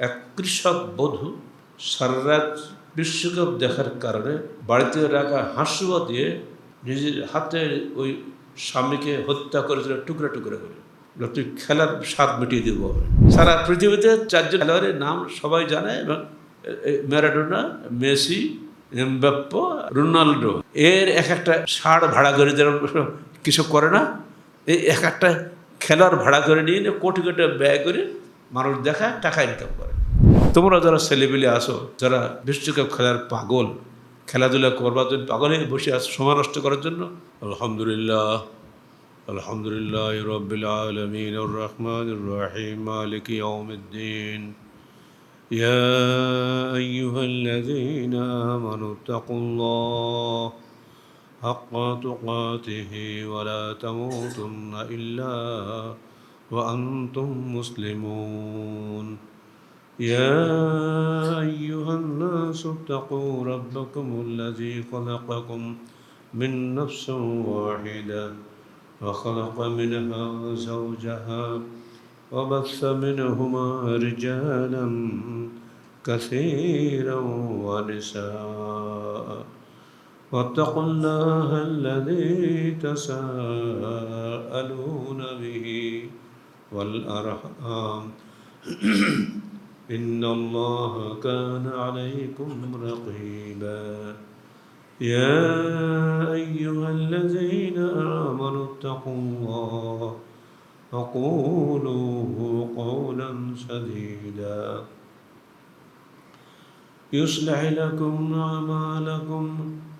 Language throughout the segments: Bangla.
এক কৃষক বধূ সারা রাত বিশ্বকাপ দেখার কারণে বাড়িতে রাখা হাঁসুয়া দিয়ে নিজের হাতে ওই স্বামীকে হত্যা করেছিল টুকরা টুকরা করে। তুই খেলার স্বাদ মিটিয়ে দেব। সারা পৃথিবীতে 4জন খেলোয়াড়ের নাম সবাই জানে, এবং ম্যারাডোনা, মেসি, এমবাপ্পে, রোনাল্ডো এর এক একটা ষাঁড় ভাড়া করে, যেরকম কিছু করে না, এই এক একটা খেলোয়াড় ভাড়া করে নিয়ে কোটি কোটি ব্যয় করে মানুষ দেখা টাকা ইনকাম করে। তোমরা যারা ছেলেপিলে আসো, যারা বিশ্বকাপ খেলার পাগল, খেলাধুলা করবার জন্য পাগল হয়ে বসে আছো সময় নষ্ট করার জন্য, আলহামদুলিল্লাহ আলহামদুলিল্লাহ রাব্বিল আলামিন আর রহমানির রহিম মালিকি ইয়াউমিদ্দিন ইয়া আইয়ুহাল্লাযীনা আমানু তাকুল্লাহ হাক্কা তুকাতিহি ওয়া লা তামুতুন্না ইল্লা ওয়া আনতুম মুসলিমুন। يا أيها الناس اتقوا ربكم الذي خلقكم من نفس واحدة وخلق منها زوجها وبث منهما رجالا كثيرا ونساء واتقوا الله الذي تساءلون به والأرحام إن الله كان عليكم رقيبا يا أيها الذين آمنوا اتقوا الله وقولوا قولا سديدا يصلح لكم أعمالكم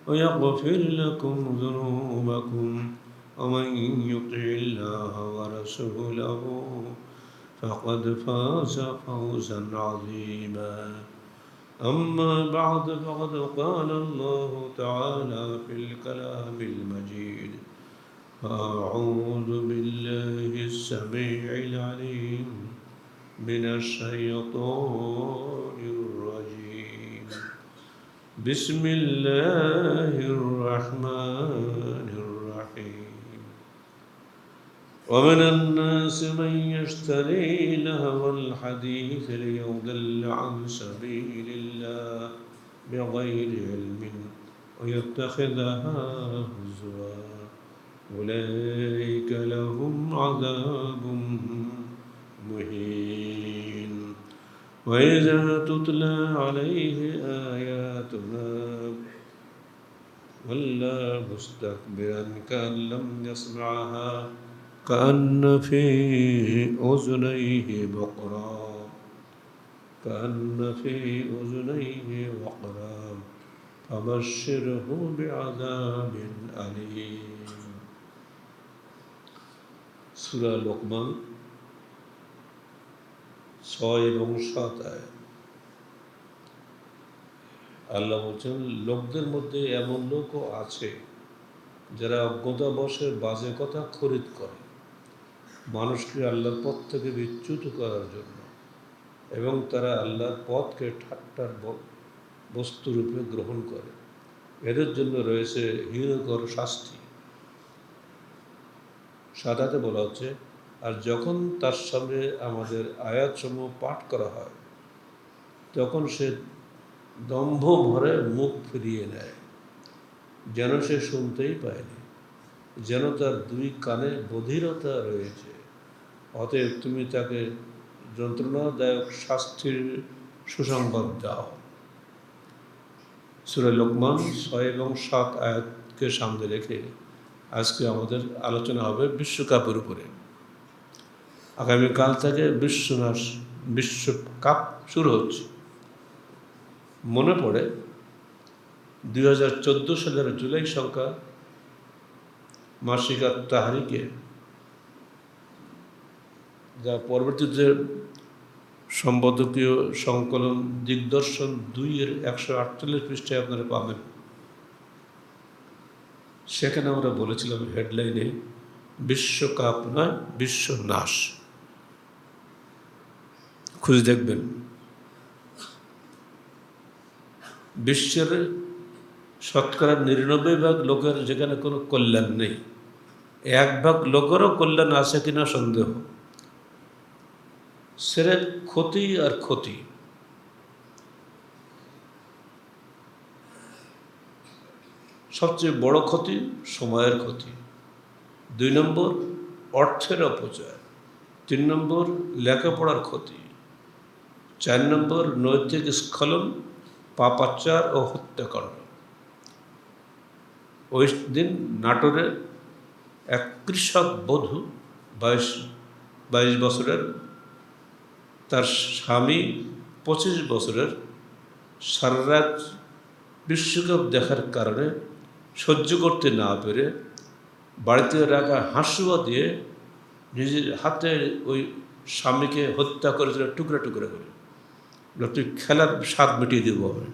ويغفر لكم ذنوبكم ومن يطع الله ورسوله فقد فاز فوزا عظيما. أما بعد فقد قال الله تعالى في الكلام المجيد: أعوذ بالله السميع العليم من الشيطان الرجيم بسم الله الرحمن الرحيم ومن الناس من يشتري لهو الحديث ليضل عن سبيل الله بغير علم ويتخذها هزوا أولئك لهم عذاب مهين. وإذا تتلى عليه آياتنا ولى مستكبرا كأن لم يسمعها كأن في أذنيه وقرا فبشره بعذاب أليم. সূরা লোকমান 6 এবং 7 আয়াত। আল্লাহ বলছেন, লোকদের মধ্যে এমন লোকও আছে যারা অজ্ঞতাবশে বাজে কথা খরিদ করে মানুষকে আল্লাহর পথ থেকে বিচ্যুত করার জন্য, এবং তারা আল্লাহর পথকে ঠাট্টার বস্তুরূপে গ্রহণ করে। এদের জন্য রয়েছে হীনকর শাস্তি। সাদাতে বলা হচ্ছে, আর যখন তার সামনে আমাদের আয়াতসমূহ পাঠ করা হয় তখন সে দম্ভ ভরে মুখ ফিরিয়ে নেয়, যেন সে শুনতেই পায়নি, যেন তার 2 কানে বধিরতা রয়েছে। অতএব তুমি তাকে যন্ত্রণাদায়ক শাস্তির সুসংবাদ দাও। সূরা লোকমান 6 এবং 7 আয়াতকে সামনে রেখে আজকে আমাদের আলোচনা হবে বিশ্বকাপের উপরে। আগামীকাল থেকে বিশ্বকাপ শুরু হচ্ছে। মনে পড়ে 2014 সালের জুলাই সংখ্যা মাসিক তাহরিকে, যা পরবর্তীতে সম্পাদকীয় সংকলন দিগদর্শন 2-এর 148 পৃষ্ঠায় আপনারা পাবেন। সেখানে আমরা বলেছিলাম হেডলাইনে, বিশ্বকাপ নয় বিশ্বনাশ। খুঁজে দেখবেন, বিশ্বের শতকরা 99% লোকের যেখানে কোনো কল্যাণ নেই, 1% লোকেরও কল্যাণ আছে কিনা সন্দেহ। স্রেফ ক্ষতি আর ক্ষতি। সবচেয়ে বড় ক্ষতি সময়ের ক্ষতি, 2 নম্বর অর্থের অপচয়, 3 নম্বর লেখাপড়ার ক্ষতি, 4 নম্বর নৈতিক স্খলন, পাপাচার ও হত্যাকাণ্ড। ওই দিন নাটোরে এক কৃষক বধূ 22 বছরের, তার স্বামী 25 বছরের, সারা রাত বিশ্বকাপ দেখার কারণে সহ্য করতে না পেরে বাড়িতে রাখা হাঁসুয়া দিয়ে নিজের হাতে ওই স্বামীকে হত্যা করেছিল, টুকরা টুকরা করে। তুই খেলার স্বাদ মিটিয়ে দেবো আমি।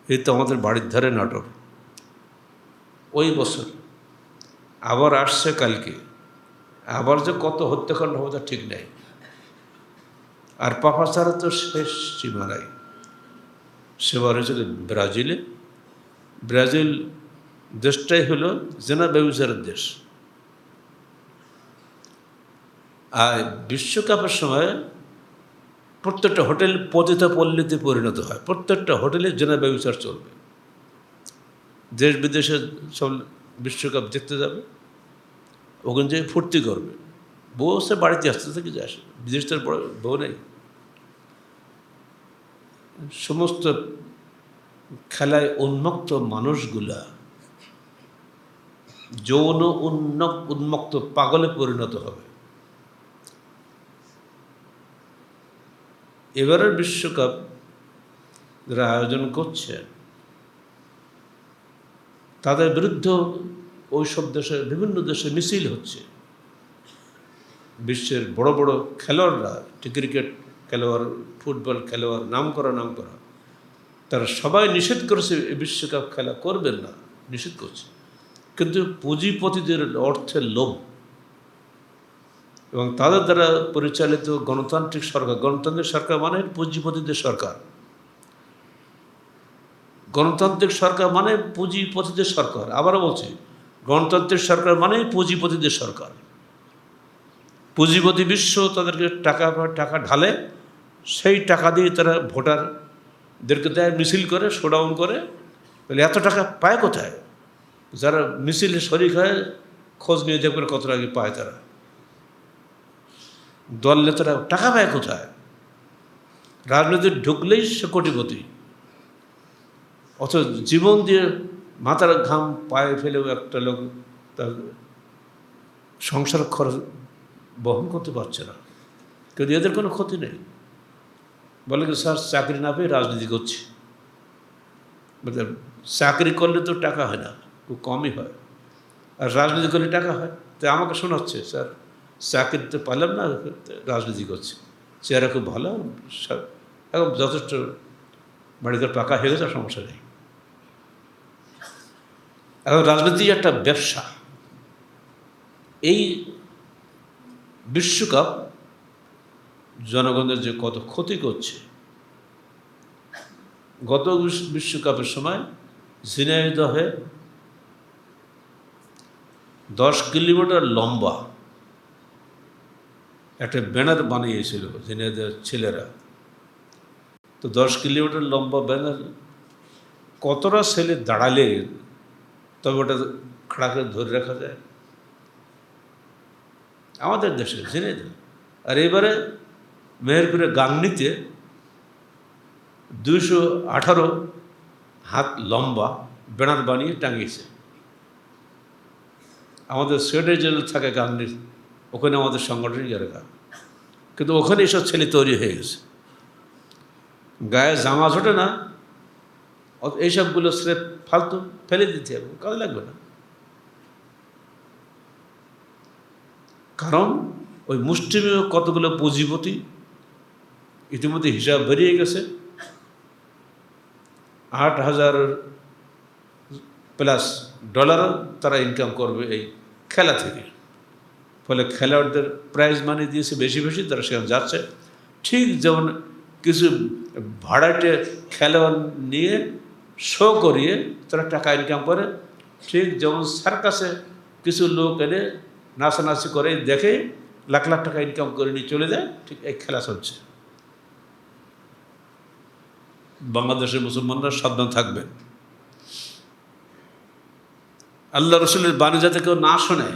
এই তো আমাদের বাড়ির ধারে নাটক। ওই বছর আবার আসছে কালকে, আবার যে কত হত্যাকাণ্ড হবে তা ঠিক নেই। আর পাপাচারে তো শেষ সীমা নাই। সেবার হয়েছিল ব্রাজিলে। ব্রাজিল দেশটাই হলো জেনা ব্যভিচারের দেশ। আর বিশ্বকাপের সময় প্রত্যেকটা হোটেল পতিত পল্লীতে পরিণত হয়। প্রত্যেকটা হোটেলে জেনা ব্যভিচার চলবে। দেশ বিদেশে সব বিশ্বকাপ দেখতে যাবে, ওখানে যে ফুর্তি করবে। বউ সে বাড়িতে আসতে থেকে যে আসে, বিদেশের বড় বউ নেই। সমস্ত খেলায় উন্মুক্ত মানুষগুলা যৌন উন্মুক্ত পাগলে পরিণত হবে। এবারের বিশ্বকাপ যারা আয়োজন করছে তাদের বিরুদ্ধে ওই সব দেশে, বিভিন্ন দেশে মিছিল হচ্ছে। বিশ্বের বড় বড় খেলোয়াড়রা, ক্রিকেট খেলোয়াড়, ফুটবল খেলোয়াড়, নাম করা তারা সবাই নিষেধ করেছে এই বিশ্বকাপ খেলা করবেন না, নিষেধ করছে। কিন্তু পুঁজিপতিদের অর্থের লোভ এবং তাদের দ্বারা পরিচালিত গণতান্ত্রিক সরকার, গণতান্ত্রিক সরকার মানে পুঁজিপতিদের সরকার। গণতান্ত্রিক সরকার মানে পুঁজিপতিদের সরকার। আবারও বলছি, গণতান্ত্রিক সরকার মানে পুঁজিপতিদের সরকার। পুঁজিপতি বিশ্ব তাদেরকে টাকা ঢালে, সেই টাকা দিয়ে তারা ভোটারদেরকে দেয়, মিছিল করে, শোডাউন করে। তাহলে এত টাকা পায় কোথায়? যারা মিছিলে শরিক হয় খোঁজ নিয়ে দেখবেন কত টাকা পায় তারা। দল নেতারা টাকা পায় কোথায়? রাজনীতি ঢুকলেই সে কোটিপতি। অথচ জীবন দিয়ে মাথার ঘাম পায়ে ফেলেও একটা লোক তার সংসার খরচ বহন করতে পারছে না। কিন্তু এদের কোনো ক্ষতি নেই। বলে কি, স্যার চাকরি না পেয়ে রাজনীতি করছি। চাকরি করলে তো টাকা হয় না, খুব কমই হয়। আর রাজনীতি করলে টাকা হয়। তাই আমাকে শোনাচ্ছে, স্যার চাকরি তো পারলাম না, রাজনীতি করছি। চেহারা খুব ভালো, এখন যথেষ্ট বাড়িঘর পাকা হয়ে গেছে, সমস্যা নেই। এখন রাজনীতি একটা ব্যবসা। এই বিশ্বকাপ জনগণের যে কত ক্ষতি করছে। গত বিশ্বকাপের সময় ঝিনাইদহে 10 কিলোমিটার লম্বা একটা ব্যানার বানিয়েছিল ঝিনাইদহের ছেলেরা। তো 10 কিলোমিটার লম্বা ব্যানার, কতটা ছেলে দাঁড়ালে তবে ওটা খাড়া করে ধরে রাখা যায়? আমাদের দেশে ঝিনাইদহ। আর এবারে মেহেরপুরে গাংনীতে 218 হাত লম্বা ব্যানার বানিয়ে টাঙিয়েছে। আমাদের সেক্রেটারি জেনারেল থাকে গাংনীর, ওখানে আমাদের সংগঠনিক এলাকা। কিন্তু ওখানে এসব ছেলে তৈরি হয়ে গেছে, গায়ে জামা ছোটে না, এইসবগুলো স্রেফ ফালতু ফেলে দিতে হবে, কাজে লাগবে না। কারণ ওই মুষ্টিমেয় কতগুলো পুঁজিপতি ইতিমধ্যে হিসাব বেরিয়ে গেছে। $8,000+ তারা ইনকাম করবে এই খেলা থেকে। ফলে খেলোয়াড়দের প্রাইজ মানি দিয়েছে বেশি বেশি, তারা সেখানে যাচ্ছে। ঠিক যেমন কিছু ভাড়াটে খেলোয়াড় নিয়ে শো করিয়ে তারা টাকা ইনকাম করে, ঠিক যেমন সার্কাসে কিছু লোক এনে নাচানাচি করে দেখে লাখ লাখ টাকা ইনকাম করে নিয়ে চলে যায়, ঠিক এই খেলা চলছে। বাংলাদেশের মুসলমানরা সাবধান থাকবেন, আল্লাহ রসুলের বাণী যাতে কেউ না শোনে।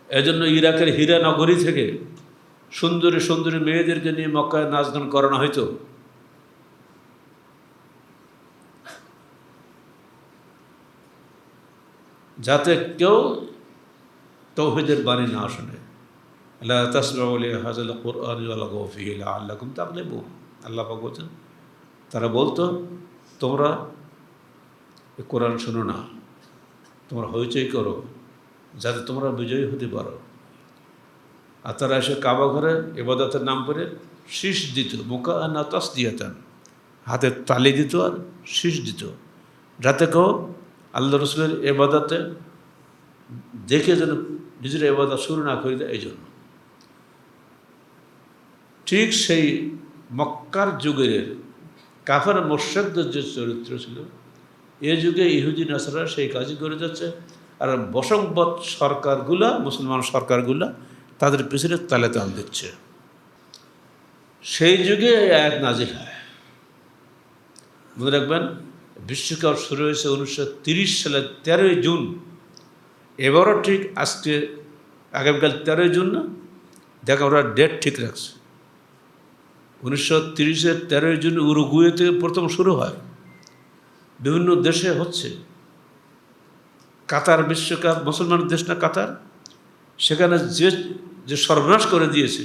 এজন্য ইরাকের হীরা নগরী থেকে সুন্দরী সুন্দরী মেয়েদেরকে নিয়ে মক্কায় নাচ গান করানো হইতো, যাতে কেউ তাওহীদের বাণী না শোনে। লা তাসমাউ লিহাযাল কুরআনি ওয়ালগাউ ফীহি লাআল্লাকুম তাগলিবুন। আল্লাহ পাক বলছেন, তারা বলতো তোমরা কোরআন শোনো না, তোমরা হইচই করো যাতে তোমরা বিজয়ী হতে পারো। আর তারা এসে কাবা ঘরে ইবাদতের নাম করে শীষ দিত, মুকাআনা তাসদিয়াতান, হাতে তালি দিত আর শীষ দিত, যাতে কেউ আল্লাহ রসুলের ইবাদতে দেখে যেন নিজের ইবাদত শুরু না করে দেয়। এই জন্য ঠিক সেই মক্কার যুগের কাফের মুশরিকদের যে চরিত্র ছিল, এ যুগে ইহুদি নাসারা সেই কাজই করে যাচ্ছে। আর বশংবদ সরকারগুলা, মুসলমান সরকারগুলা তাদের পিছনে তালে তাল দিচ্ছে। সেই যুগে এই আয়াত নাজিল হয়। মনে রাখবেন, বিশ্বকাপ শুরু হয়েছে 1930 সালের 13ই জুন। এবারও ঠিক আজকে আগামীকাল 13ই জুন না, দেখ ওরা ডেট ঠিক রাখছে। 1930-এর 13ই জুন উরুগুয়েতে প্রথম শুরু হয়, বিভিন্ন দেশে হচ্ছে। কাতার বিশ্বকাপ, মুসলমান দেশ না কাতার, সেখানে যে সর্বনাশ করে দিয়েছে,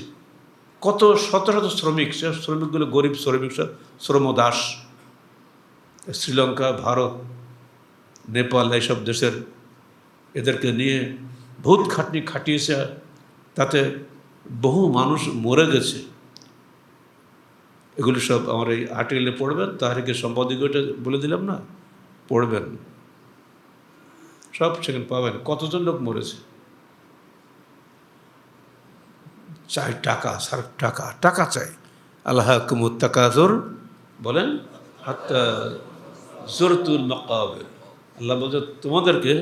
কত শত শত শ্রমিক, সে শ্রমিকগুলো গরিব শ্রমিক, শ্রমদাস। শ্রীলঙ্কা, ভারত, নেপাল এইসব দেশের এদেরকে নিয়ে বহুত খাটনি খাটিয়েছে, তাতে বহু মানুষ মরে গেছে। এগুলি সব আমার এই আর্টিকেলে পড়বেন, তাহরিকের সম্পাদকীয়টা বলে দিলাম না, পড়বেন, সব সেখানে পাবেন কতজন লোক মরেছে। চাই টাকা, সার্ফ টাকা, টাকা চাই। আল্লাহ কুমুত তাকাজুর বলেন হাত্তা জুরতুল মাকাবির। আল্লাহ বলছে তোমাদেরকে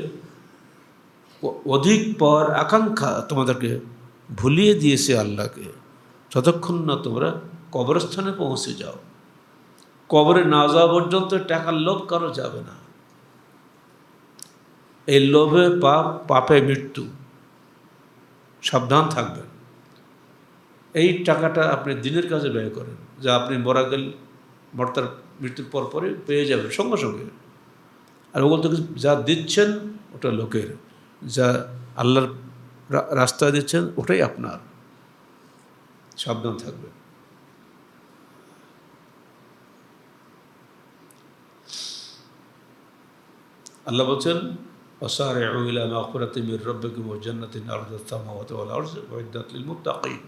অধিক পর আকাঙ্ক্ষা তোমাদেরকে ভুলিয়ে দিয়েছে আল্লাহকে, যতক্ষণ না তোমরা কবরস্থানে পৌঁছে যাও। কবরে না যাওয়া পর্যন্ত টাকার লোভ কারো যাবে না। এই লোভে পাপে মৃত্যু, সাবধান থাকবেন। এই টাকাটা আপনি দিনের কাজে ব্যয় করেন, যা আপনি মরা গেলে মর্তার মৃত্যুর পর পরে পেয়ে যাবেন সঙ্গে সঙ্গে। আর ওগুলো তো যা দিচ্ছেন ওটা লোকের, যা আল্লাহর রাস্তায় দিচ্ছেন ওটাই আপনার। সাবধান থাকবেন। আল্লাহ বলছেন ওয়াসারিউ ইলা মাগফিরাতিন মির রাব্বিকুম ওয়া জান্নাতিন আরদুহা আস-সামাওয়াতু ওয়াল আরদু উইদ্দাত লিল মুত্তাকিন।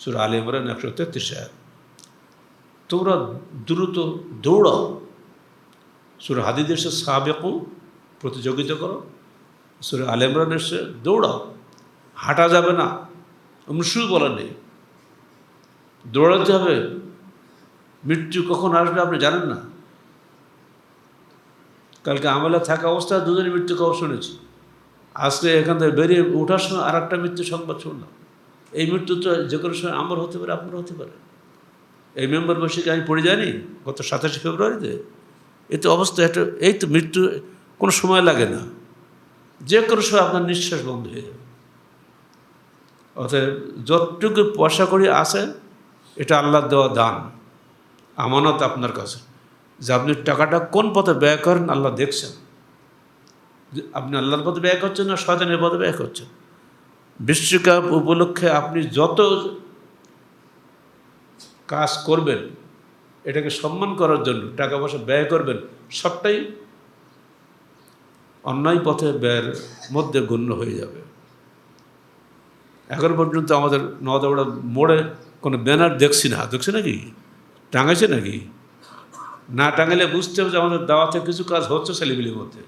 সূরা আলে ইমরান 133 আয়াত। তোমরা দ্রুত দৌড়াও। সূরা হাদীদ এসে সাবিকু, প্রতিযোগিতা করো। সূরা আলে ইমরান এসে দৌড়াও, হাঁটা যাবে না, মুশু বলা নেই, দৌড়াতে হবে। মৃত্যু কখন আসবে আপনি জানেন না। কালকে আমলে থাকা অবস্থায় দুজনের মৃত্যু খবর শুনেছি। আজকে এখান থেকে বেরিয়ে ওঠার সময় আর একটা মৃত্যু সংবাদ শুনলাম। এই মৃত্যু তো যে কোনো সময় আমার হতে পারে, আপনার হতে পারে। এই মেম্বার বসে আমি পড়ে যাইনি গত 27 ফেব্রুয়ারিতে। এই তো অবস্থা, এটা এই তো মৃত্যু কোনো সময় লাগে না, যে কোনো সময় আপনার নিঃশ্বাস বন্ধ হয়ে যাবে। অতএব যতটুকু পয়সা করি আছে, এটা আল্লাহর দেওয়া দান, আমানত আপনার কাছে। যে আপনি টাকাটা কোন পথে ব্যয় করেন আল্লাহ দেখছেন। আপনি আল্লাহর পথে ব্যয় করছেন না শয়তানের পথে ব্যয় করছেন। বিশ্বকাপ উপলক্ষে আপনি যত কাজ করবেন, এটাকে সম্মান করার জন্য টাকা পয়সা ব্যয় করবেন, সবটাই অন্যায় পথে ব্যয়ের মধ্যে গণ্য হয়ে যাবে। এখন পর্যন্ত আমাদের নওদাপাড়া মোড়ে কোনো ব্যানার দেখছি নাকি? টাঙাইছে নাকি? না টাঙাইলে বুঝতে হবে যে আমাদের দাওয়াতে কিছু কাজ হচ্ছে ছেলেগুলির মধ্যে।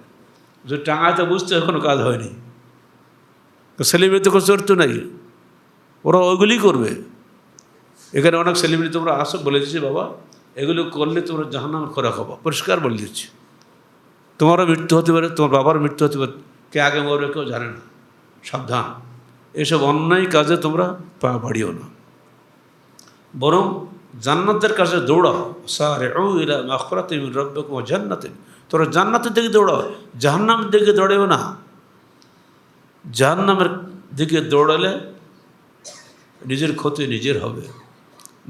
যদি টাঙাইতে বুঝতে হবে কোনো কাজ হয়নি। তো সেলিব্রিটি কোনো চরিত্র নাই, ওরা ওইগুলি করবে। এখানে অনেক সেলিব্রিটি তোমরা আসো, বলে দিচ্ছি বাবা এগুলো করলে তোমরা জাহান্নামের খোরাক হবো, পরিষ্কার বলে দিচ্ছি। তোমারও মৃত্যু হতে পারে, তোমার বাবার মৃত্যু হতে পারে, কে আগে মরবে কেউ জানে না। সাবধান, এসব অন্যায় কাজে তোমরা পা বাড়িও না, বরং জান্নাতের কাছে দৌড়াও। সারিউ ইলা মাগফিরাতিন মির রাব্বিকুম ওয়া জান্নাতিন, তোমরা জান্নাতের দিকে দৌড়াও, জাহান্নামের দিকে দৌড়াও না। জাহান্নামের দিকে দৌড়ালে নিজের ক্ষতি নিজের হবে।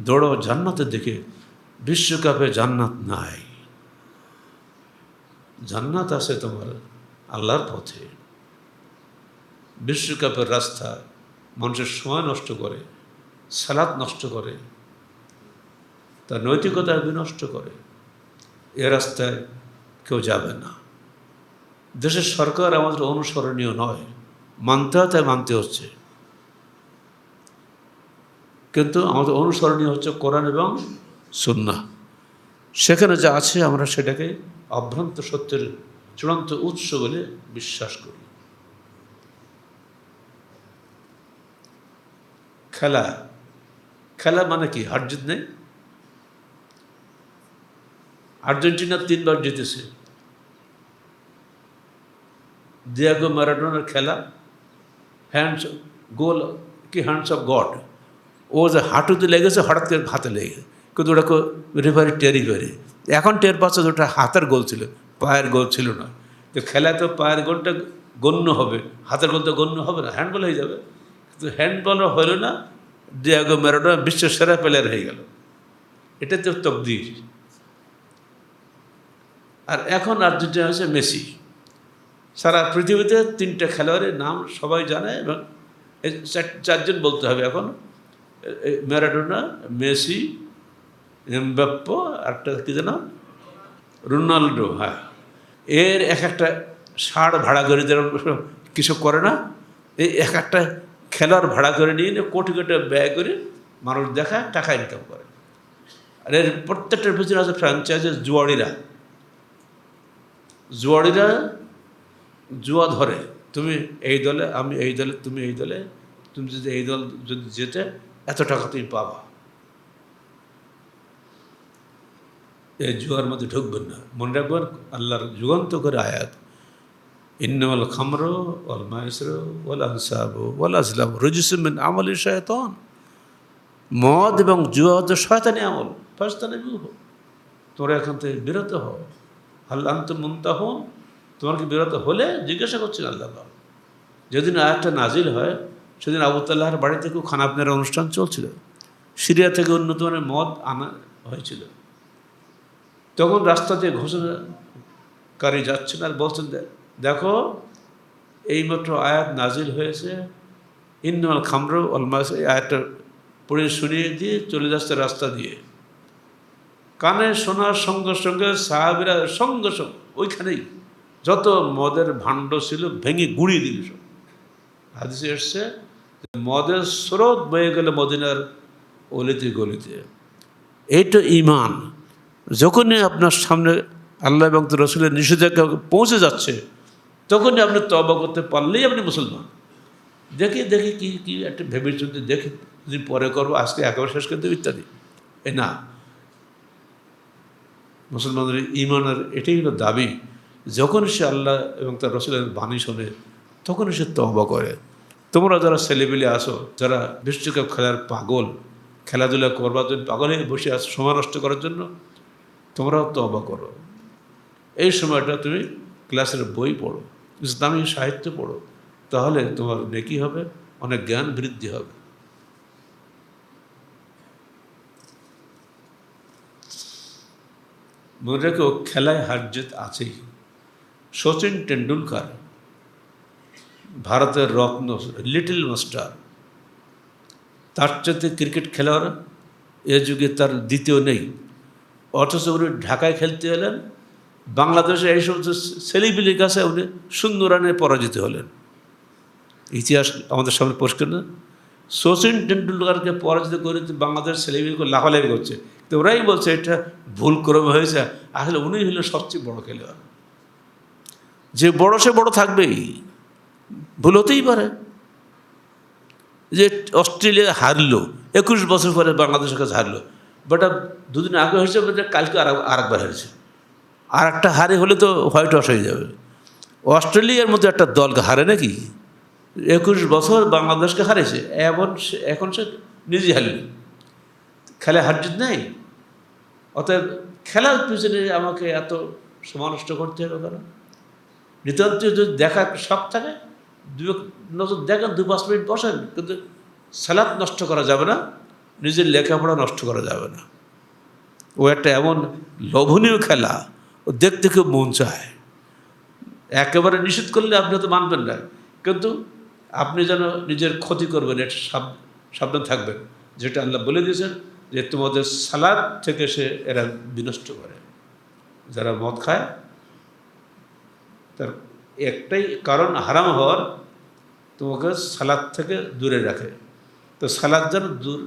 দৌড়াও জান্নাতের দিকে। বিশ্বকাপে জান্নাত নাই, জান্নাত আছে তোমার আল্লাহর পথে। বিশ্বকাপের রাস্তা মানুষের সময় নষ্ট করে, সালাত নষ্ট করে, তার নৈতিকতা বিনষ্ট করে, এ রাস্তায় কেউ যাবে না। দেশের সরকার আমাদের অনুসরণীয় নয়, মানতে হয় তাই মানতে হচ্ছে, কিন্তু আমাদের অনুসরণীয় হচ্ছে কোরআন এবং সুন্নাহ। সেখানে যা আছে আমরা সেটাকে অভ্রান্ত সত্যের চূড়ান্ত উৎস বলে বিশ্বাস করি। খেলা, খেলা মানে কি? হার জিত নেই। আর্জেন্টিনা 3 বার জিতেছে। দিয়েগো ম্যারাডোনার খেলা হ্যান্ডস গোল কি হ্যান্ডস অফ গড, ও যে হাঁটুতে লেগেছে হঠাৎ করে হাতে লেগে, কিন্তু ওটা রেফারি টেরই করে। এখন টের পাচ্ছে যে ওটা হাতের গোল ছিল, পায়ের গোল ছিল না। তো খেলায় তো পায়ের গোলটা গণ্য হবে, হাতের গোল তো গণ্য হবে না, হ্যান্ডবল হয়ে যাবে। কিন্তু হ্যান্ডবলও হলো না, দিয়েগো ম্যারাডোনা বিশ্বের সেরা প্লেয়ার হয়ে গেল। এটা তো তকদির। আর এখন আর্জেন্টিনা হচ্ছে মেসি। সারা পৃথিবীতে 3টে খেলোয়াড়ের নাম সবাই জানে, এবং 4জন বলতে হবে এখন, ম্যারাডোনা, মেসি, এমবাপ্পে, আরটা কি যেন রোনাল্ডো। হ্যাঁ, এর এক একটা ষাঁড় ভাড়া করে যেরকম কিছু করে না, এই এক একটা খেলোয়াড় ভাড়া করে নিয়ে কোটি কোটি ব্যয় করে মানুষ দেখায়, টাকা ইনকাম করে। আর এর প্রত্যেকটার পিছনে আছে ফ্র্যাঞ্চাইজের জুয়াড়িরা। জুয়াড়িরা জুয়া ধরে, তুমি এই দলে, আমি এই দলে, তুমি এই দলে, তুমি যদি এই দল যদি যেতে এত টাকা তুমি পাবা। এই জুয়ার মধ্যে ঢুকবেন না। মনে রাখবেন আল্লাহর যুগান্ত করে আয়াত, ইন্নামাল খামরু ওয়াল মাইসিরু ওয়াল আনসাবু ওয়াল আজলামু রিজসুম মিন আমালি শায়তান। মদ এবং জুয়া হচ্ছে শয়তানি আমল, ফাজতানিবুহ। তোমরা এখান থেকে বিরত হও। হাল আনতুম মুনতাহুন, তোমার কি বিরত হলে? জিজ্ঞাসা করছেন আল্লাহ। যেদিন আয়াতটা নাজিল হয় সেদিন আবু তাল্লাহর বাড়িতে খুব খানাপিনার অনুষ্ঠান চলছিল। সিরিয়া থেকে উন্নত মানের মদ আনা হয়েছিল। তখন রাস্তা দিয়ে ঘোষণাকারী যাচ্ছেন আর বলছেন, দেখো এইমাত্র আয়াত নাজিল হয়েছে, ইন্নামাল খামরু ওয়াল মাইসির। এই আয়াতটা পড়ে শুনিয়ে দিয়ে চলে যাচ্ছে রাস্তা দিয়ে। কানে শোনার সঙ্গে সঙ্গে সাহাবীরা সঙ্গে সঙ্গে ওইখানেই যত মদের ভাণ্ড ছিল ভেঙে গুঁড়িয়ে দিল সব। হাদিসে এসছে মদের স্রোত বয়ে গেলে মদিনার অলিতে গলিতে। এইটা ঈমান। যখনই আপনার সামনে আল্লাহ এবং রসুলের নিষেধাজ্ঞা পৌঁছে যাচ্ছে, তখনই আপনি তওবা করতে পারলেই আপনি মুসলমান। দেখি দেখি কি কি একটা ভেবে চিন্তে দেখি, যদি পরে করবো, আজকে একেবারে শেষ করে দেবো ইত্যাদি, এ না। মুসলমানদের ঈমানের এটাই হলো দাবি, যখন সে আল্লাহ এবং তার রসুলের বাণী শোনে তখন সে তওবা করে। তোমরা যারা ছেলেবেলে আসো, যারা বিশ্বকাপ খেলার পাগল, খেলাধুলা করবার জন্য পাগল হয়ে বসে আসো সময় নষ্ট করার জন্য, তোমরাও তওবা করো। এই সময়টা তুমি ক্লাসের বই পড়ো, ইসলামী সাহিত্য পড়ো, তাহলে তোমার নেকি হবে, অনেক জ্ঞান বৃদ্ধি হবে। মনে রেখো খেলায় হার জিত আছেই। সচিন টেন্ডুলকার ভারতের রত্ন, লিটল মাস্টার, তার চাইতে ক্রিকেট খেলোয়াড় এ যুগে তার দ্বিতীয় নেই। অথচ উনি ঢাকায় খেলতে এলেন, বাংলাদেশে এই সমস্ত সেলিব্রিটির কাছে উনি 0 রানে পরাজিত হলেন। ইতিহাস আমাদের সামনে পরিষ্কার না? সচিন টেন্ডুলকারকে পরাজিত করে বাংলাদেশ সেলিব্রিটি লাফালাফি করছে, তো ওরাই বলছে এটা ভুল ক্রমে হয়েছে। আসলে উনি হলো সবচেয়ে বড় খেলোয়াড়। যে বড় সে বড় থাকবেই, ভুল হতেই পারে। যে অস্ট্রেলিয়া হারলো 21 বছর পরে বাংলাদেশের কাছে হারলো, বাট 2 দিন আগে হয়েছে, কালকে আরেকবার হারছে। আর একটা হারে হলে তো হোয়াইট ওয়াশ হয়ে যাবে। অস্ট্রেলিয়ার মধ্যে একটা দল হারে নাকি? 21 বছর বাংলাদেশকে হারিয়েছে, এখন সে নিজে হারল। খেলায় হার জিত নেই। অতএব খেলার পিছনে আমাকে এত সময় নষ্ট করতে হবে কেন? নিতান্ত যদি দেখার শখ থাকে নজর দেখেন, 2-5 মিনিট বসেন, কিন্তু সালাত নষ্ট করা যাবে না, নিজের লেখাপড়া নষ্ট করা যাবে না। ও একটা এমন লোভনীয় খেলা, ও দেখতে খুব মন চায়। একেবারে নিষেধ করলে আপনি তো মানবেন না, কিন্তু আপনি যেন নিজের ক্ষতি করবেন এটা সাবধান থাকবেন। যেটা আল্লাহ বলে দিয়েছেন যে তোমাদের সালাদ থেকে এরা বিনষ্ট করে। যারা মদ খায় তার একটাই কারণ হারাম হওয়ার, তোমাকে সালাদ থেকে দূরে রাখে। তো সালাদ যেন দূর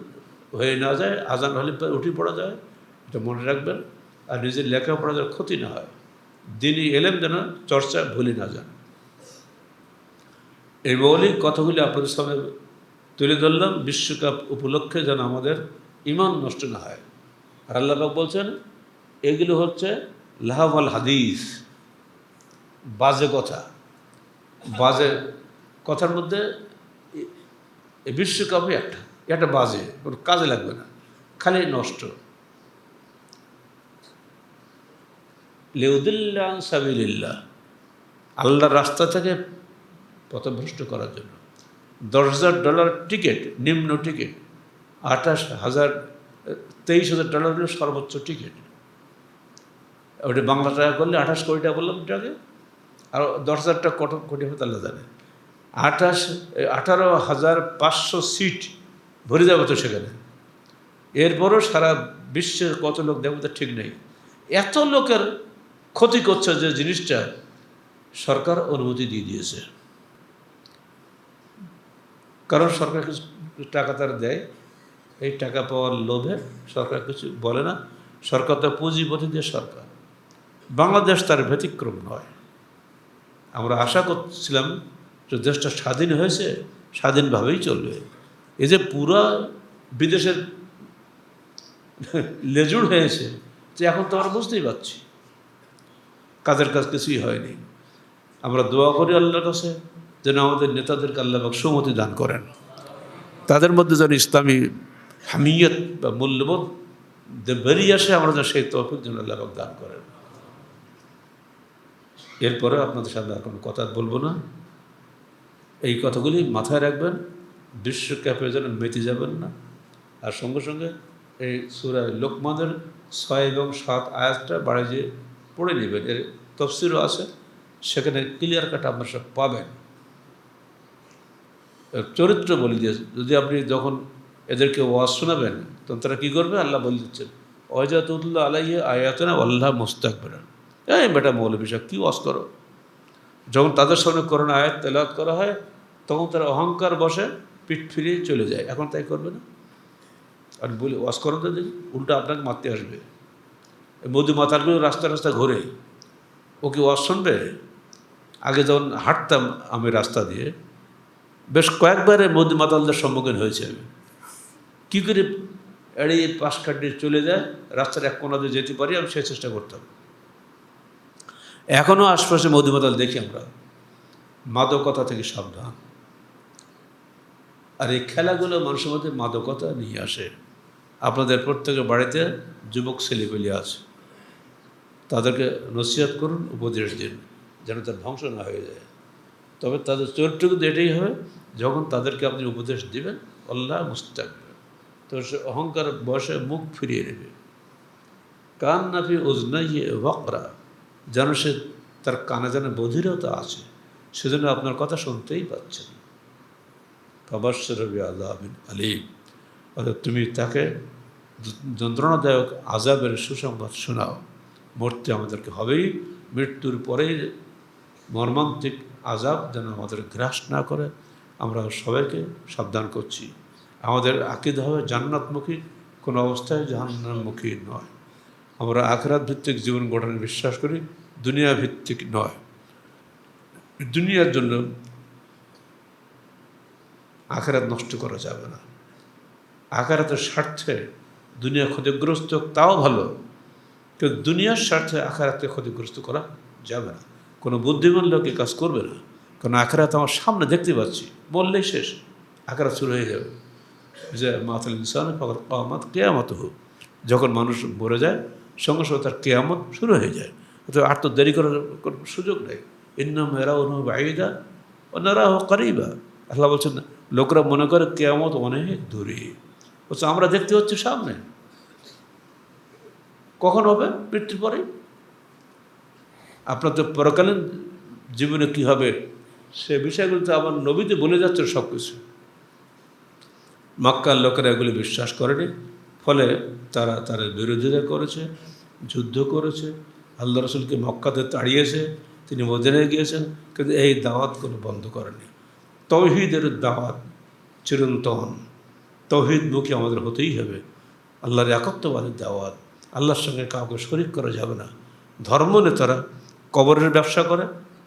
হয়ে না যায়, আজান হলে উঠে পড়া যায়, এটা মনে রাখবেন। আর নিজের লেখাপড়া যেন ক্ষতি না হয়, দিনই এলেম যেন চর্চা ভুলে না যান। এই মৌলিক কথাগুলি আপনাদের সামনে তুলে ধরলাম বিশ্বকাপ উপলক্ষে, যেন আমাদের ঈমান নষ্ট না হয়। আর আল্লাহ পাক বলছেন এগুলো হচ্ছে লাহাওয়াল হাদিস, বাজে কথা। বাজে কথার মধ্যে এই বিশ্বকাপই একটা বাজে, কোনো কাজে লাগবে না, খালি নষ্ট। লিউদিল্লা আন সাবিলিল্লাহ, আল্লাহর রাস্তা থেকে পথভ্রষ্ট করার জন্য। $10,000 টিকিট, নিম্ন টিকিট। 23,000 হলো সর্বোচ্চ টিকিট। ওটা বাংলা টাকা করলে 28 কোটি টাকা বললাম এটাকে, আর 10,000 টাকা কত কোটি হবে আল্লাহ জানে। 18,500 সিট ভরে যাবে তো সেখানে। এরপরও সারা বিশ্বে কত লোক দেখবো তা ঠিক নেই। এত লোকের ক্ষতি করছে যে জিনিসটা সরকার অনুমতি দিয়ে দিয়েছে। কারণ সরকার কিছু টাকা তার দেয়, এই টাকা পাওয়ার লোভে সরকার কিছু বলে না। সরকার তো পুঁজিপতি দিয়ে সরকার, বাংলাদেশ তার ব্যতিক্রম নয়। আমরা আশা করছিলাম যে দেশটা স্বাধীন হয়েছে, স্বাধীনভাবেই চলবে। এই যে পুরা বিদেশের লেজুড় হয়েছে, যে এখন তো আমরা বুঝতেই পারছি কাজের কাজ কিছুই হয়নি। আমরা দোয়া করি আল্লাহর কাছে যেন আমাদের নেতাদেরকে আল্লাহ পাক সুমতি দান করেন, তাদের মধ্যে যেন ইসলামী হামিয়ত বা মূল্যবোধ বেরিয়ে আসে, আমরা যেন সেই তৌফিক যেন আল্লাহ পাক দান করেন। এরপরে আপনাদের সামনে আর কোনো কথা বলবো না। এই কথাগুলি মাথায় রাখবেন, বিশ্বকাপে যেন মেতে যাবেন না। আর সঙ্গে সঙ্গে এই সূরা লোকমানের 6 এবং 7 আয়াতটা বাড়ি যেয়ে পড়ে নেবেন। এর তফসিরও আছে, সেখানে ক্লিয়ার কাট আপনার সব পাবেন। চরিত্র বলে দিয়েছে, যদি আপনি যখন এদেরকে ওয়াজ শোনাবেন তখন তারা কী করবে, আল্লাহ বলে দিচ্ছেন ওয়াজাতুল্লাহ আলাইহি আয়াতুনা আল্লাহ মুস্তাকবিরান। এই বেটা মৌলবী সাহেব কী ওয়াজ করো? যখন তাদের সামনে কোরআন আয়াত তেলাওয়াত করা হয় তখন তারা অহংকার বসে পিঠ ফিরিয়ে চলে যায়। এখন তাই করবে না। আর বলি ওয়াজ করো তো দেখি, উল্টা আপনাকে মারতে আসবে। মোদি মাতালগুলো রাস্তা রাস্তা ঘোরে, ও কি ওয়াজ শুনবে? আগে যখন হাঁটতাম আমি রাস্তা দিয়ে, বেশ কয়েকবারে মোদি মাতালদের সম্মুখীন হয়েছে আমি। কী করে এড়িয়ে পাশ কাটিয়ে চলে যায়, রাস্তার এক কোনা দিয়ে যেতে পারি, আমি সেই চেষ্টা করতাম। এখনও আশপাশে মোদি মাতাল দেখি আমরা। মাদকতা থেকে সাবধান। আর এই খেলাগুলো মানুষের মধ্যে মাদকতা নিয়ে আসে। আপনাদের প্রত্যেকের বাড়িতে যুবক ছেলেপেলে আছে, তাদেরকে নসিহত করুন, উপদেশ দিন, যেন তার ধ্বংস না হয়ে যায়। তবে তাদের চরিত্র কিন্তু এটাই হবে, যখন তাদেরকে আপনি উপদেশ দিবেন আল্লাহ মুস্তাকবির, তো সে অহংকার বয়সে মুখ ফিরিয়ে নেবে। কান নাফি উজনাইয়ে ওয়াকরা, যেন সে তার কানে যেন বধিরতা আছে, সেজন্য আপনার কথা শুনতেই পাচ্ছে না। ফাবাশশিরহু বিআযাবিন আলীম, অর্থাৎ তুমি তাকে যন্ত্রণাদায়ক আযাবের সুসংবাদ শোনাও। মরতে আমাদেরকে হবেই, মৃত্যুর পরেই মর্মান্তিক আযাব যেন আমাদের গ্রাস না করে, আমরা সবাইকে সাবধান করছি। আমাদের আকীদা হবে জান্নাতমুখী, কোনো অবস্থায় জাহান্নামমুখী নয়। আমরা আখিরাত ভিত্তিক জীবন গঠনে বিশ্বাস করি, দুনিয়া ভিত্তিক নয়। দুনিয়ার জন্য আখিরাত নষ্ট করা যাবে না। আখিরাতের স্বার্থে দুনিয়া ক্ষতিগ্রস্ত তাও ভালো, কিন্তু দুনিয়ার স্বার্থে আখিরাতকে ক্ষতিগ্রস্ত করা যাবে না। কোনো বুদ্ধিমান লোক এই কাজ করবে না। কারণ আখেরাত আমার সামনে দেখতে পাচ্ছি, বললেই শেষ, আখেরাত শুরু হয়ে যাবে। যে মাতাল ইনসান ফকর কামাত কেয়ামত হোক, যখন মানুষ মরে যায় সঙ্গে সঙ্গে তার কেয়ামত শুরু হয়ে যায়। তো আর তো দেরি করার কোনো সুযোগ নেই। ইন্নাম এরাউনহু বাঈদা ওয়া নারাহু করিবা। আল্লাহ বলছেন লোকরা মনে করে কেয়ামত অনেক দূরে, বলছে আমরা দেখতে হচ্ছে সামনে। কখন হবে? মৃত্যুর পরেই। আপনার তো পরকালীন জীবনে কী হবে সে বিষয়গুলো তো আমার নবীতে বলে যাচ্ছে সব কিছু। মক্কার লোকেরা এগুলি বিশ্বাস করেনি, ফলে তারা তার বিরোধিতা করেছে, যুদ্ধ করেছে, আল্লাহ রসুলকে মক্কাতে তাড়িয়েছে, তিনি মদিনায় গিয়েছেন, কিন্তু এই দাওয়াত কোনো বন্ধ করেনি। তৌহিদের দাওয়াত চিরন্তন, তৌহিদমুখী আমাদের হতেই হবে। আল্লাহর একত্ববাদের দাওয়াত, আল্লাহর সঙ্গে কাউকে শরিক করা যাবে না। ধর্ম নেতারা কবরের ব্যবসা করে,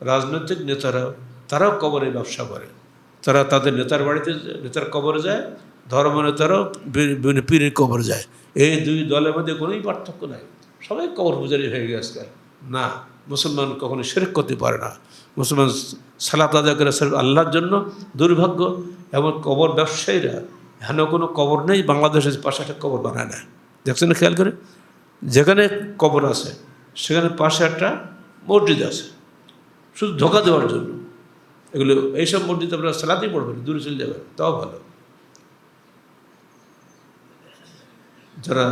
রাজনৈতিক নেতারা তারাও কবরের ব্যবসা করে, তারা তাদের নেতার বাড়িতে নেতার কবরে যায়, ধর্ম নেতারাও পীরের কবরে যায়। এই দুই দলের মধ্যে কোনোই পার্থক্য নাই, সবাই কবর পূজারি হয়ে গেছে। না, মুসলমান কখনো শিরক করতে পারে না। মুসলমান সালাত আদায় করে আল্লাহর জন্য। দুর্ভাগ্য এমন কবর ব্যবসায়ীরা, হেন কোনো কবর নেই বাংলাদেশের পাশে একটা কবর বানায় না, দেখছেন না খেয়াল করে? যেখানে কবর আছে সেখানে পাশে একটা মসজিদ আছে, শুধু ধোকা দেওয়ার জন্য। এগুলো এইসব মসজিদ আপনারা সালাতেই পড়বেন, দূরে চলে যাবেন, তাও ভালো। যারা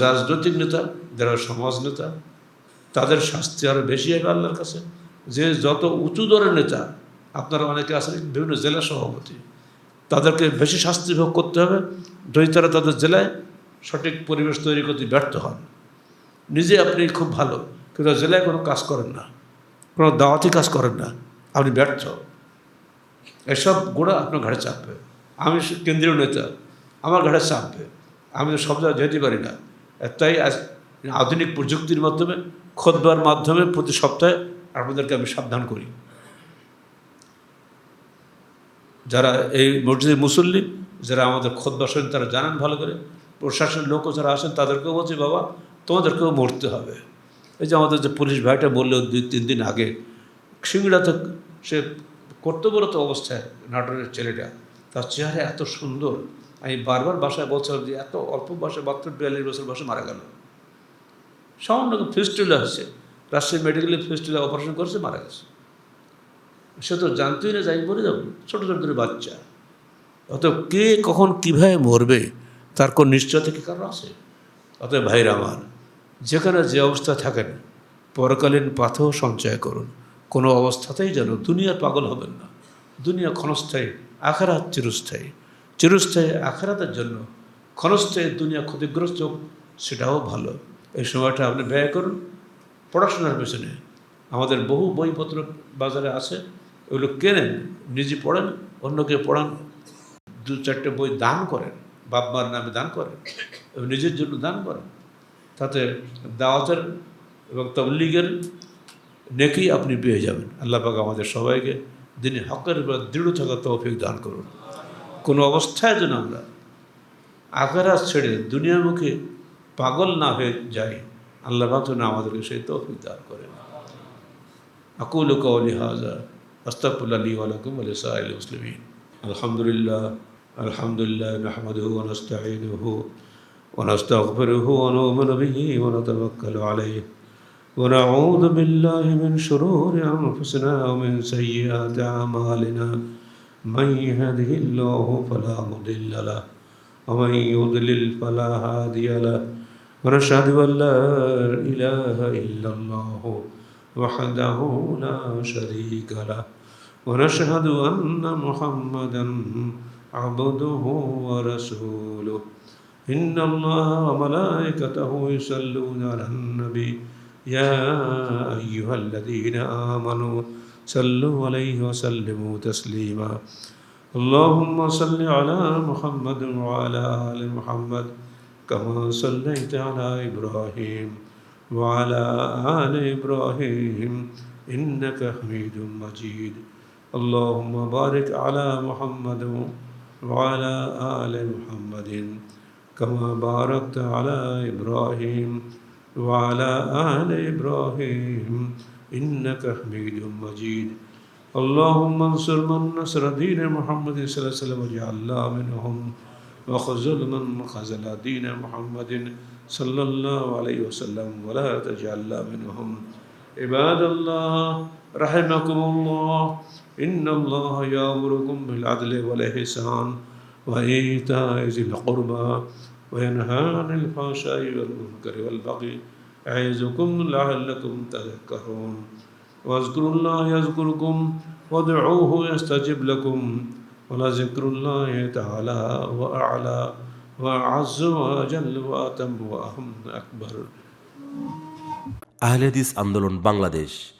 রাজনৈতিক নেতা, যারা সমাজ নেতা, তাদের শাস্তি আরও বেশি হবে আল্লাহর কাছে। যে যত উঁচু দরের নেতা, আপনারা অনেকে আছেন বিভিন্ন জেলা সভাপতি, তাদেরকে বেশি শাস্তি ভোগ করতে হবে যদি তারা তাদের জেলায় সঠিক পরিবেশ তৈরি করতে ব্যর্থ হন। নিজে আপনি খুব ভালো, কিন্তু জেলায় কোনো কাজ করেন না, কোনো দাওয়াতি কাজ করেন না, আপনি ব্যর্থ। এসব গোড়া আপনার ঘাড়ে চাপবে। আমি কেন্দ্রীয় নেতা, আমার ঘাড়ে চাপবে, আমি তো সব জায়গায় যেতে পারি না। তাই আধুনিক প্রযুক্তির মাধ্যমে, খুতবার মাধ্যমে প্রতি সপ্তাহে আপনাদেরকে আমি সাবধান করি। যারা এই মসজিদের মুসল্লি, যারা আমাদের খুতবা শোনেন, তারা জানেন ভালো করে। প্রশাসনের লোকও যারা আসেন তাদেরকেও বলছি, বাবা তোমাদেরকেও মরতে হবে। এই যে আমাদের যে পুলিশ ভাইটা বললো 2-3 দিন আগে, সিংড়াতে সে কর্তব্যরত অবস্থায়, নাটোরের ছেলেটা, তার চেহারা এত সুন্দর, আমি বারবার বাসায় বলছিলাম যে এত অল্প বয়সে, মাত্র 42 বছর বয়সে মারা গেল। সামান্য ফিস্টুলা হচ্ছে, রাজশাহী মেডিকেলে ফিস্টুলা অপারেশন করেছে, মারা গেছে। সে তো জানতেই না, যাই মরে যাবো, ছোটো ছোটো করে বাচ্চা। অতএব কে কখন কীভাবে মরবে তার কোন নিশ্চয় থেকে কারণ আছে। অতএব ভাইরা আমার, যেখানে যে অবস্থা থাকেন পরকালীন পাথেও সঞ্চয় করুন। কোনো অবস্থাতেই যেন দুনিয়ার পাগল হবেন না। দুনিয়া ক্ষণস্থায়ী, আখেরাত চিরস্থায়ী। চিরস্থায়ী আখেরাতের জন্য ক্ষণস্থায়ী দুনিয়া ক্ষতিগ্রস্ত হোক, সেটাও ভালো। এই সময়টা আপনি ব্যয় করুন পড়াশোনার পেছনে। আমাদের বহু বইপত্র বাজারে আছে, ওগুলো কেনেন, নিজে পড়েন, অন্যকে পড়ান, 2-4টে বই দান করেন, বাপ মার নামে দান করেন, এবং নিজের জন্য দান করেন। তাতে দাওয়াতের এবং তাবলীগের নেকি আপনি পেয়ে যাবেন। আল্লাহ পাক আমাদের সবাইকে দিনের হকের উপর দৃঢ় থাকার তৌফিক দান করুন। কোনো অবস্থায় যেন আমরা আখেরাত ছেড়ে দুনিয়ামুখী পাগল না হয়ে যাই, আল্লাহ পাক যেন আমাদেরকে সেই তৌফিক দান করেন। আকুলু কওলি হাযা আস্তাগফিরুল্লাহ লি ওয়া লাকুম ওয়া লিসাইরিল মুসলিমিন। আলহামদুলিল্লাহ আলহামদুলিল্লাহ নাহমাদুহু ওয়া নাস্তাঈনুহু ওয়া নাস্তাগফিরুহু ওয়া নু'মিনু বিহি ওয়া নাতাওয়াক্কালু আলাইহি ওয়া নাউযু বিল্লাহি মিন শুরুরি আনফুসিনা ওয়া মিন সাইয়্যাতি আ'মালিনা মান ইয়াহদিহিল্লাহু ফালা মুদিল্লা লাহু ওয়া মান ইউদ্লিল ফালা হাদিয়া লাহু ওয়া নাশহাদু আন লা ইলাহা ইল্লাল্লাহু ওয়াহদাহু লা শারীকা লাহু ওয়া নাশহাদু আন্না মুহাম্মাদান আবদুহু ওয়া রাসূলুহু। ইন্নাল্লাহা ওয়া মালাইকাতাহু ইউসাল্লুনা আলান নবী ইয়া আইয়ুহাল্লাযীনা আমানু সাল্লু আলাইহি ওয়া সাল্লিমু তাসলিমা। আল্লাহুম্মা সাল্লি আলা মুহাম্মাদিন ওয়া আলা আলি মুহাম্মাদ কামা সাল্লাইতা আলা ইব্রাহিম ওয়া আলা আলি ইব্রাহিম ইন্নাকা হামিদুম মাজিদ। আল্লাহুম্মা বারিক আলা মুহাম্মাদ ওয়া আলা আলি মুহাম্মাদিন কামা বারাকতা আলা ইব্রাহিম ওয়া আলা আলি ইব্রাহিম ইন্নাকা হামিদুম মাজিদ। اللهم انصر من نصر دين محمد صلى الله عليه وسلم واجعلنا منهم وخذل من خذل دين محمد صلى الله عليه وسلم ولا تجعلنا منهم عباد الله رحمكم الله إن الله يأمركم بالعدل والإحسان وإيتاء ذي القربى وينهى عن الفحشاء والمنكر والبغي يعظكم لعلكم تذكرون واذكروا الله يذكركم وادعوه يستجب لكم ولذكر الله تعالى وأعلى وأعز وأجل وأتم وأهم أكبر। আহলে হাদিস আন্দোলন বাংলাদেশ